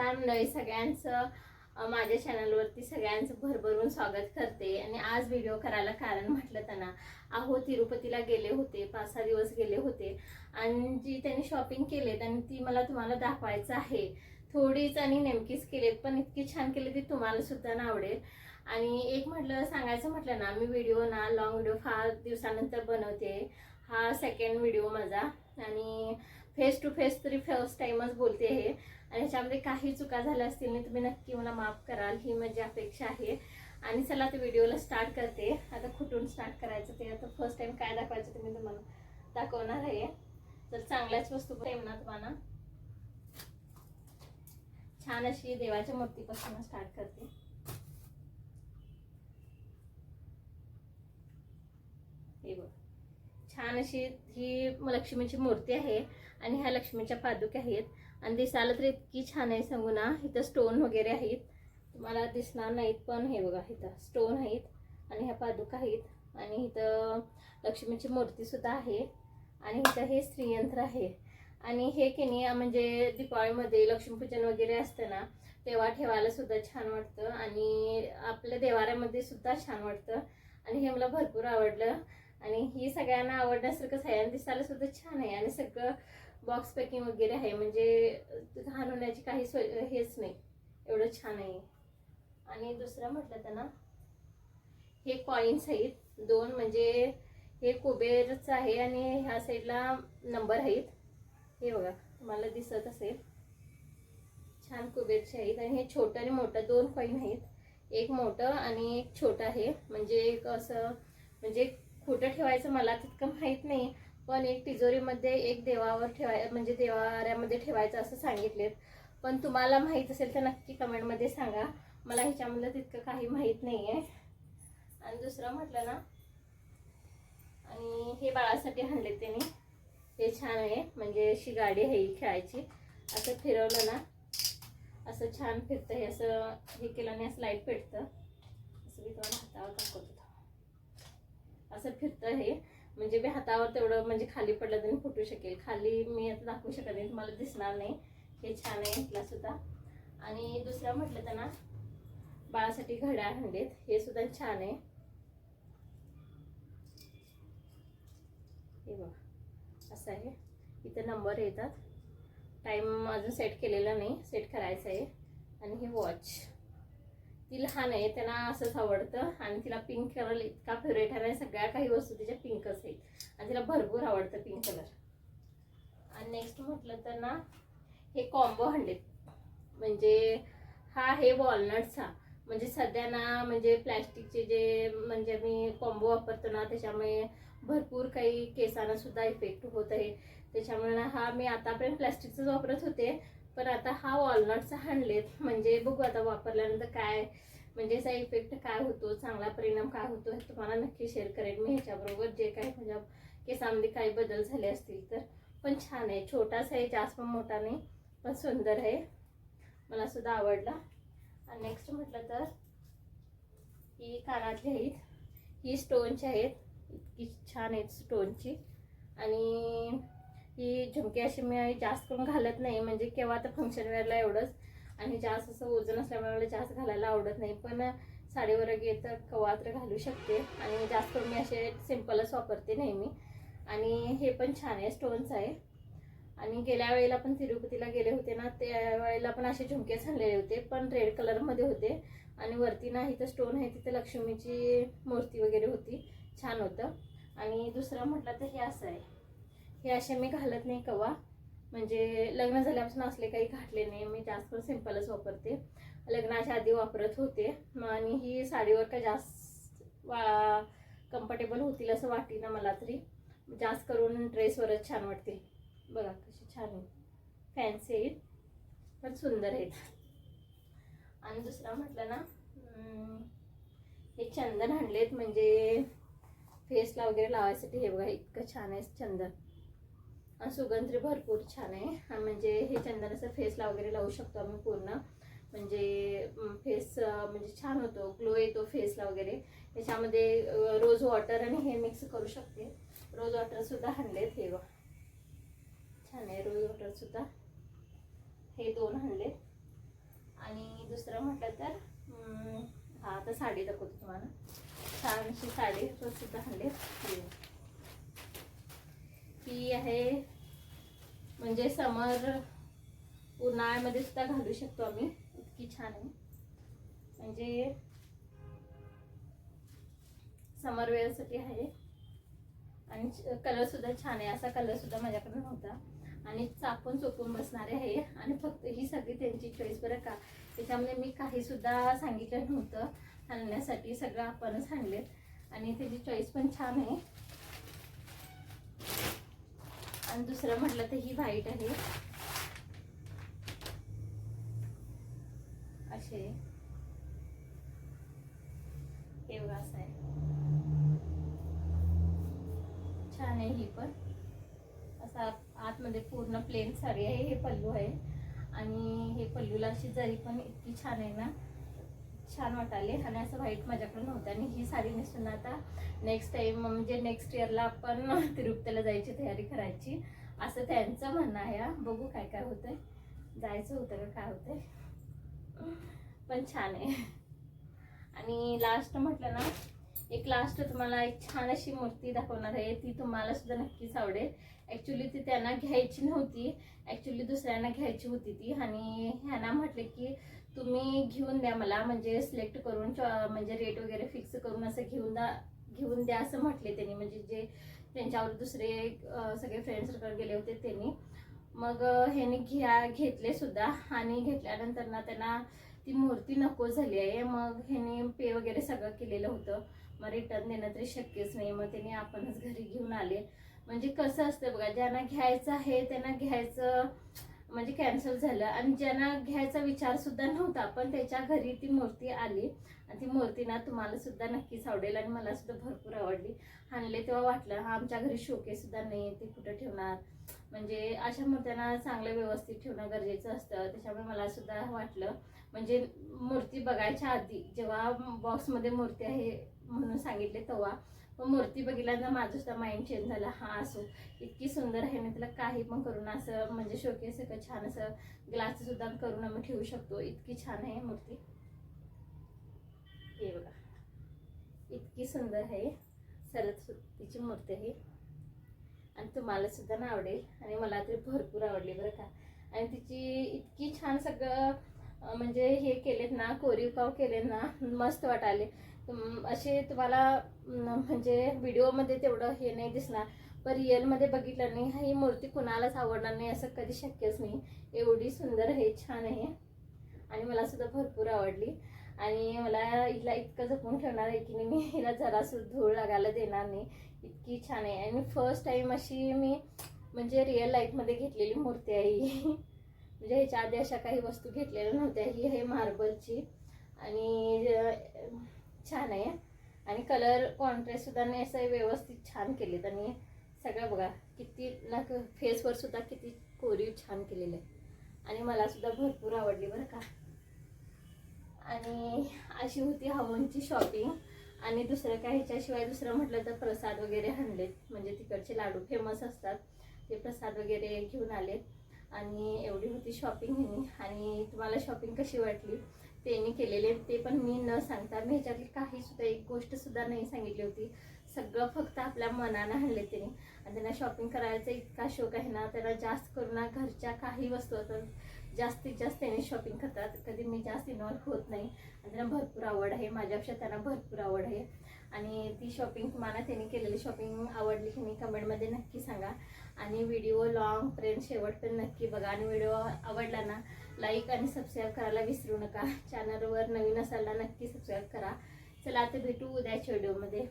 नमस्कार मंडळी सगळ्यांचं माझ्या चॅनलवरती सगळ्यांचं भरभरून स्वागत करते। आणि आज व्हिडिओ करायला कारण म्हटलं त्यांना अहो तिरुपतीला गेले होते, 5-6 दिवस गेले होते आणि जी त्यांनी शॉपिंग केले त्यांनी ती मला तुम्हाला दाखवायचं आहे। थोडीच आणि नेमकीच केलेत पण इतकी छान केली ती तुम्हाला सुद्धा ना आवडेल। आणि एक म्हटलं सांगायचं म्हटलं ना, मी व्हिडिओ ना लॉंग व्हिडिओ फार दिवसानंतर बनवते। हा सेकंड व्हिडिओ माझा आणि फेस टू फेस तरी फर्स्ट टाइमच बोलते आहे आणि ह्याच्यामध्ये काही चुका झाल्या असतील ना तुम्ही नक्की मला माफ कराल ही माझी अपेक्षा आहे। आणि चला तर व्हिडिओला स्टार्ट करते। आता कुठून स्टार्ट करायचं ते, आता फर्स्ट टाइम काय दाखवायचं ते मी तुम्हाला दाखवणार आहे। तर चांगल्याच वस्तू प्रेम ना तुम्हाला छान अशी देवाच्या मूर्तीपासून स्टार्ट करते। हे बघ, छान अशी ही लक्ष्मीची मूर्ती आहे आणि ह्या लक्ष्मीच्या पादुका आहेत आणि दिसायला तर इतकी छान आहे सांगू ना। इथं स्टोन वगैरे आहेत, तुम्हाला दिसणार नाहीत पण हे बघा इथं स्टोन आहेत आणि ह्या पादुका आहेत आणि इथं लक्ष्मीची मूर्ती सुद्धा आहे आणि इथं हे श्रीयंत्र आहे। आणि हे की नाही म्हणजे दिवाळीमध्ये लक्ष्मीपूजन वगैरे असतं ना तेव्हा ठेवायला सुद्धा छान वाटतं आणि आपल्या देवाऱ्यामध्ये सुद्धा छान वाटतं आणि हे मला भरपूर आवडलं। आणि ही सगळ्यांना आवडण्यासारखंच आहे आणि दिसायला सुद्धा छान आहे आणि सगळं बॉक्स पॅकिंग वगैरे आहे, म्हणजे घाण होण्याची काही हेच नाही, एवढं छान आहे। आणि दुसरं म्हटलं तर ना हे कॉइन्स आहेत 2, म्हणजे हे कुबेरचं आहे आणि ह्या साईडला नंबर आहेत, हे बघा तुम्हाला दिसत असेल छान कुबेरचे आहेत। आणि हे छोटं आणि मोठं 2 कॉइन आहेत, एक मोठं आणि एक छोटं आहे। म्हणजे एक असं म्हणजे खोटं ठेवायचं मला तितकं माहीत नाही पण एक तिजोरीमध्ये एक देवावर ठेवाय म्हणजे देवाऱ्यामध्ये ठेवायचं असं सांगितलेत। पण तुम्हाला माहीत असेल तर नक्की कमेंटमध्ये सांगा, मला ह्याच्यामधलं तितकं काही माहीत नाही आहे। आणि दुसरं म्हटलं ना, आणि हे बाळासाठी आणले त्यांनी, हे छान आहे म्हणजे अशी गाडी आहे ही खेळायची, असं फिरवलं ना असं छान फिरतं, हे असं हे केलं आणि असं लाईट पेटतं, असं मी तुम्हाला हातावर दाखवतो, असं फिरतं हे म्हणजे मी हातावर तेवढं म्हणजे खाली पडलं तरी फुटू शकेल, खाली मी आता दाखवू शकत नाही तुम्हाला दिसणार नाही। हे छान आहे इथला सुद्धा। आणि दुसरं म्हटलं तर ना बाळासाठी घड्याळ आणलेत, हे सुद्धा छान आहे, हे बघा असं आहे, इथं नंबर येतात, टाइम अजून सेट केलेला नाही, सेट करायचं आहे। आणि हे वॉच ती लहान आहे त्यांना असंच आवडतं आणि तिला पिंक कलर इतका फेवरेट आहे, सगळ्या काही वस्तू तिच्या पिंकच आहेत आणि तिला भरपूर आवडतं पिंक कलर। आणि नेक्स्ट म्हटलं तर ना हे कॉम्बो आणलेत, म्हणजे हा हे वॉलनट्सचा, म्हणजे सध्या ना म्हणजे प्लॅस्टिकचे जे म्हणजे मी कॉम्बो वापरतो ना त्याच्यामुळे भरपूर काही केसांना सुद्धा इफेक्ट होत आहे, त्याच्यामुळे ना हा मी आतापर्यंत प्लॅस्टिकचाच वापरत होते पण आता हा वॉलनटचा आणलेत, म्हणजे बघू आता वापरल्यानंतर काय म्हणजे याचा इफेक्ट काय होतो, चांगला परिणाम काय होतो हे तुम्हाला नक्की शेअर करेन मी ह्याच्याबरोबर, जे काही म्हणजे केसांमध्ये काही बदल झाले असतील तर। पण छान आहे, छोटासा आहे, जास्त पण मोठा नाही, पण सुंदर आहे, मला सुद्धा आवडला। आणि नेक्स्ट म्हटलं तर ही कानातली आहेत, ही स्टोनची आहेत, इतकी छान आहेत स्टोनची। आणि ही झुमके अशी मी जास्त करून घालत नाही, म्हणजे केव्हा तर फंक्शन वेअरला एवढंच, आणि जास्त असं वजन असल्यामुळे मला जास्त घालायला आवडत नाही, पण साडीवर गेलं तर कवा तर घालू शकते आणि जास्त करून मी असे सिंपलच वापरते नेहमी। आणि हे पण छान आहे, स्टोनचं आहे। आणि गेल्या वेळेला पण तिरुपतीला गेले होते ना त्यावेळेला पण असे झुमकेच आणलेले होते पण रेड कलरमध्ये होते आणि वरती ना इथं स्टोन आहे, तिथे लक्ष्मीची मूर्ती वगैरे होती, छान होतं। आणि दुसरं म्हटलं तर हे असं आहे, हे असे मी घालत नाही कवा, म्हणजे लग्न झाल्यापासून असले काही घातले नाही, मी जास्त करून सिंपलच वापरते, लग्नाच्या आधी वापरत होते। आणि ही साडीवर काय जास्त कम्फर्टेबल होतील असं वाटते ना मला तरी, जास्त करून ड्रेसवरच छान वाटते। बघा कशी छान आहे, फॅन्सी आहेत पण सुंदर आहेत। आणि दुसरा म्हटलं ना हे चंदन आणलेत, म्हणजे फेसला वगैरे लावायसाठी, हे बघा इतकं छान आहे चंदन आणि सुगंध भरपूर छान आहे, म्हणजे हे चंदन असं फेसला वगैरे लावू शकतो आम्ही पूर्ण, म्हणजे फेस म्हणजे छान होतो, ग्लो येतो फेसला वगैरे। त्याच्यामध्ये रोज वॉटर आणि हे मिक्स करू शकते, रोज वॉटर सुद्धा आणलेत, हे बघा छान आहे रोज वॉटर सुद्धा, हे 2 आणलेत। दुसरं म्हटलं तर हा आता साडी दाखवतो तुम्हाला. छान अशी साडी सुद्धा आणली. ही आहे म्हणजे समर उन्हाळ्यामध्ये सुद्धा घालू शकतो आम्ही, इतकी छान आहे. म्हणजे समर वेअर साठी आहे आणि कलर सुद्धा छान आहे. असा कलर सुद्धा माझ्याकडे नव्हता आणि चापून चोपून बसणारे आहे. आणि फक्त ही सगळी त्यांची चॉईस बरं का, त्याच्यामध्ये मी काही सुद्धा सांगितलं नव्हतं आणण्यासाठी, सगळं आपणच आणले आणि त्याची चॉईस पण छान आहे. आणि दुसरं म्हटलं तर ही व्हाईट आहे असे, हे बघा असं आहे, छान आहे. ही पण असा आतमध्ये पूर्ण प्लेन साडी आहे. हे पल्लू आहे आणि हे पल्लूला अशी जरी पण इतकी छान आहे ना, छान वाटाले. आणि असं व्हाईट माझ्याकडे नव्हतं आणि ही साडी नेसून आता नेक्स्ट टाइम म्हणजे नेक्स्ट इयरला आपण तिरुपतीला जायची तयारी करायची असं त्यांचं म्हणणं आहे. बघू काय काय होतंय, जायचं होतं का काय होतंय, पण छान आहे. आणि लास्ट म्हटलं ना, एक लास्ट तुम्हाला एक छान अशी मूर्ती दाखवणार आहे. ती तुम्हाला सुद्धा नक्कीच आवडेल. ॲक्च्युली ती त्यांना घ्यायची नव्हती, ॲक्च्युली दुसऱ्यांना घ्यायची होती ती. आणि ह्यांना म्हटले की तुम्ही घेऊन द्या मला, म्हणजे सिलेक्ट करून म्हणजे रेट वगैरे फिक्स करून असं घेऊन द्या असं म्हटले त्यांनी. म्हणजे जे त्यांच्यावर दुसरे सगळे फ्रेंड सर्कल गेले होते त्यांनी. मग ह्यांनी घेतले सुद्धा आणि घेतल्यानंतर ना त्यांना ती मूर्ती नको झाली आहे. मग ह्यांनी पे वगैरे सगळं केलेलं होतं. मग रिटर्न देणं तरी शक्यच नाही. मग त्यांनी आपणच घरी घेऊन आले. म्हणजे कसं असतं बघा, ज्यांना घ्यायचं आहे त्यांना घ्यायचं म्हणजे कॅन्सल झालं आणि ज्यांना घ्यायचा विचार सुद्धा नव्हता पण त्याच्या घरी ती मूर्ती आली. आणि ती मूर्ती ना तुम्हाला सुद्धा नक्कीच आवडेल आणि मला सुद्धा भरपूर आवडली. आणले तेव्हा वाटलं हा आमच्या घरी शोकेस सुद्धा नाही, ते कुठं ठेवणार, म्हणजे अशा मूर्त्यांना चांगलं व्यवस्थित ठेवणं गरजेचं असतं. त्याच्यामुळे मला सुद्धा वाटलं, म्हणजे मूर्ती बघायच्या आधी जेव्हा बॉक्समध्ये मूर्ती आहे म्हणून सांगितले तेव्हा मूर्ती बघितल्यानंतर माझं सुद्धा माइंड चेंज झाला. हा असो, इतकी सुंदर आहे ना, तिला काही पण करून असं म्हणजे शोकेस छान असं ग्लास सुद्धा करून आम्ही ठेवू शकतो. इतकी छान आहे मूर्ती. हे बघा इतकी सुंदर आहे, सरस्वतीची मूर्ती आहे आणि तुम्हाला सुद्धा ना आवडेल आणि मला तरी भरपूर आवडली बरं का. आणि तिची इतकी छान सगळं म्हणजे हे केलेत ना, कोरीव काम केले ना, मस्त वाटाले. असे तुम्हाला म्हणजे व्हिडिओमध्ये तेवढं हे नाही दिसणार, पण रिअलमध्ये बघितलं नाही ही मूर्ती कुणालाच आवडणार नाही असं कधी शक्यच नाही. एवढी सुंदर आहे, छान आहे आणि मला सुद्धा भरपूर आवडली. आणि मला हिला इतकं जपून ठेवणार आहे की मी हिला जरासुद्धा धूळ लागायला देणार नाही, इतकी छान आहे. आणि फर्स्ट टाइम अशी मी म्हणजे रिअल लाईफमध्ये घेतलेली मूर्ती आहे ही. म्हणजे ह्याच्या आधी अशा काही वस्तू घेतलेल्या नव्हत्या. ही आहे मार्बलची आणि छान आहे. आणि कलर कॉन्ट्रास्ट सुद्धा नाही असं व्यवस्थित छान केलेत. आणि सगळं बघा किती फेसवर सुद्धा किती कोरीव छान केलेलं आहे आणि मला सुद्धा भरपूर आवडली बरं का. आणि अशी होती हवनची शॉपिंग. आणि दुसरं काय, ह्याच्याशिवाय दुसरं म्हटलं तर प्रसाद वगैरे आणलेत, म्हणजे तिकडचे लाडू फेमस असतात ते प्रसाद वगैरे घेऊन आलेत. आणि एवढी होती शॉपिंग ह्यांनी. आणि तुम्हाला शॉपिंग कशी वाटली त्यांनी केलेले ते पण मी न सांगता, मी ह्याच्यातली काही सुद्धा एक गोष्ट सुद्धा नाही सांगितली होती. सगळं फक्त आपल्या मनानं आणले त्यांनी. आणि त्यांना शॉपिंग करायचा इतका शौक आहे ना, त्यांना जास्त करून ना घरच्या काही वस्तू असतात जास्तीत जास्त त्यांनी शॉपिंग करतात. कधी मी जास्त इन्व्हॉल्व होत नाही आणि त्यांना भरपूर आवड आहे, माझ्यापेक्षा त्यांना भरपूर आवड आहे. आणि ती शॉपिंग तुम्हाला त्यांनी केलेली शॉपिंग आवडली की नाही कमेंटमध्ये नक्की सांगा. आणि व्हिडिओ लॉंग पर्यंत शेवटपर्यंत नक्की बघा. आणि व्हिडिओ आवडला ना लाईक आणि सबस्क्राईब करायला विसरू नका. चॅनलवर नवीन असाल ना नक्की सबस्क्राईब करा. चला आता भेटू उद्याच्या व्हिडिओमध्ये.